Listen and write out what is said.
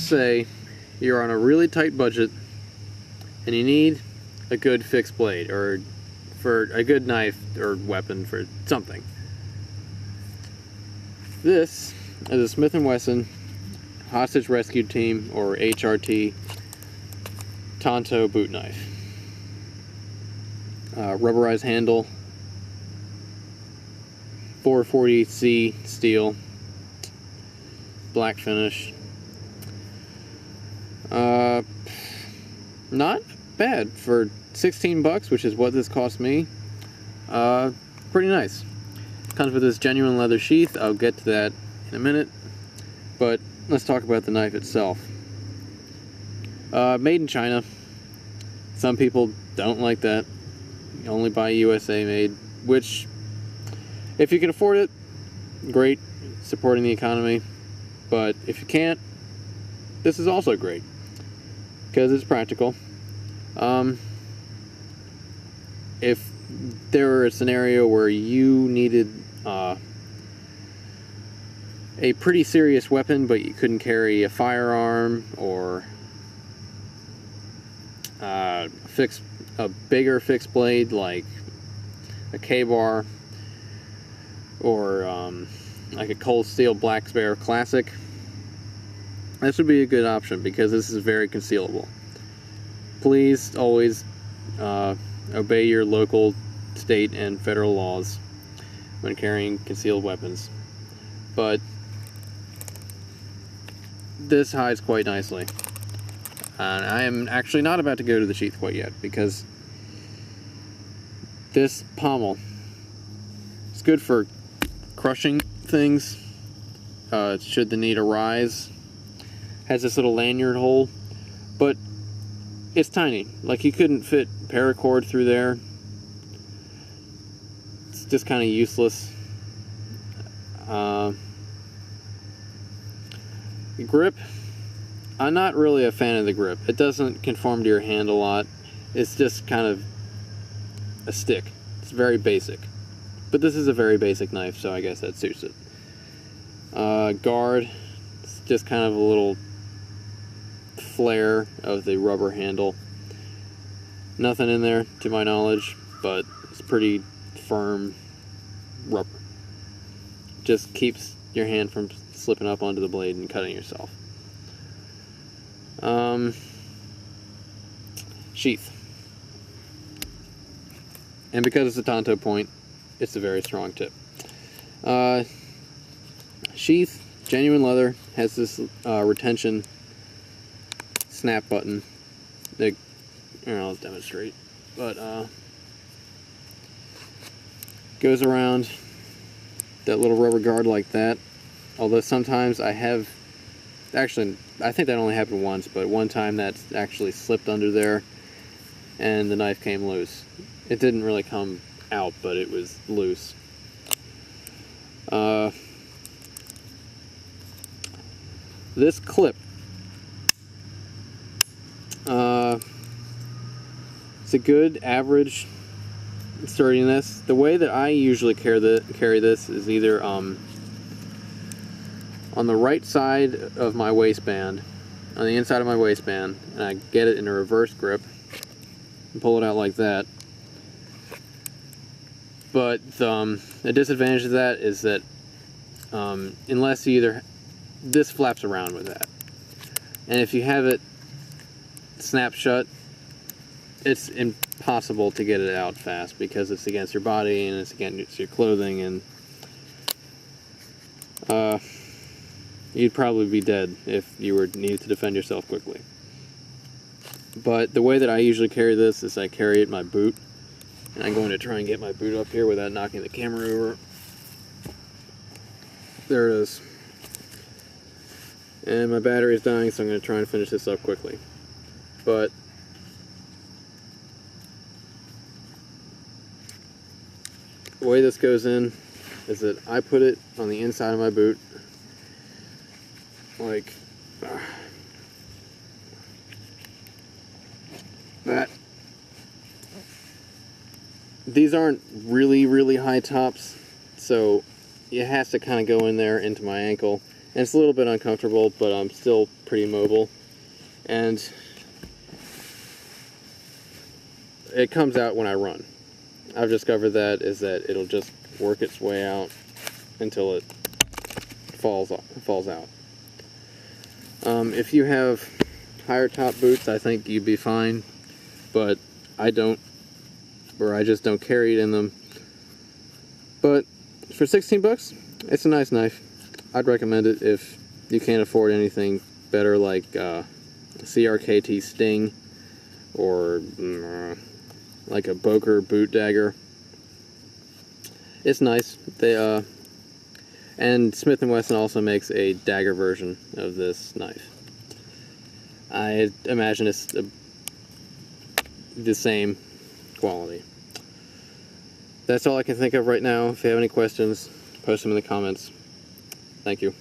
say you're on a really tight budget and you need a good fixed blade, or for a good knife or weapon for something. This is a Smith & Wesson Hostage Rescue Team, or HRT, Tanto boot knife. Rubberized handle, 440C steel, black finish. Not bad for 16 bucks, which is what this cost me. Pretty nice. Comes with this genuine leather sheath. I'll get to that in a minute, but let's talk about the knife itself. Made in China. Some people don't like that. You only buy USA made, which, if you can afford it, great, supporting the economy. But if you can't, this is also great because it's practical. If there were a scenario where you needed a pretty serious weapon, but you couldn't carry a firearm, or a bigger fixed blade like a K-bar, or like a Cold Steel Black Bear Classic, this would be a good option because this is very concealable. Please always obey your local, state, and federal laws when carrying concealed weapons. But this hides quite nicely. And I am actually not about to go to the sheath quite yet, because this pommel is good for crushing things should the need arise. Has this little lanyard hole, but it's tiny. Like, you couldn't fit paracord through there. It's just kind of useless. Grip, I'm not really a fan of the grip. It doesn't conform to your hand a lot. It's just kind of a stick. It's very basic. But this is a very basic knife, so I guess that suits it. Guard, it's just kind of a little flare of the rubber handle. Nothing in there, to my knowledge, but it's pretty firm rubber. Just keeps your hand from slipping up onto the blade and cutting yourself. Sheath. And because it's a Tanto point, it's a very strong tip. Sheath, genuine leather, has this retention snap button. I'll demonstrate. But goes around that little rubber guard like that. Although sometimes I think that only happened once, but one time that's actually slipped under there and the knife came loose. It didn't really come out, but it was loose. This clip, it's a good average sturdiness. The way that I usually carry this is either on the right side of my waistband, on the inside of my waistband, and I get it in a reverse grip and pull it out like that. But the disadvantage of that is that unless you this flaps around with that, and if you have it snap shut, it's impossible to get it out fast because it's against your body and it's against your clothing, and you'd probably be dead if you were needed to defend yourself quickly. But the way that I usually carry this is I carry it in my boot, and I'm going to try and get my boot up here without knocking the camera over. There it is. And my battery is dying, so I'm going to try and finish this up quickly. But the way this goes in is that I put it on the inside of my boot, like that. These aren't really high tops, so it has to kind of go in there into my ankle, And it's a little bit uncomfortable, but I'm still pretty mobile. And it comes out when I run. I've discovered that it'll just work its way out until it falls out. If you have higher top boots, I think you'd be fine, but I don't, or I just don't carry it in them. But for 16 bucks, it's a nice knife. I'd recommend it if you can't afford anything better, like CRKT Sting or like a Boker boot dagger. It's nice. And Smith & Wesson also makes a dagger version of this knife. I imagine it's the same quality. That's all I can think of right now. If you have any questions, post them in the comments. Thank you.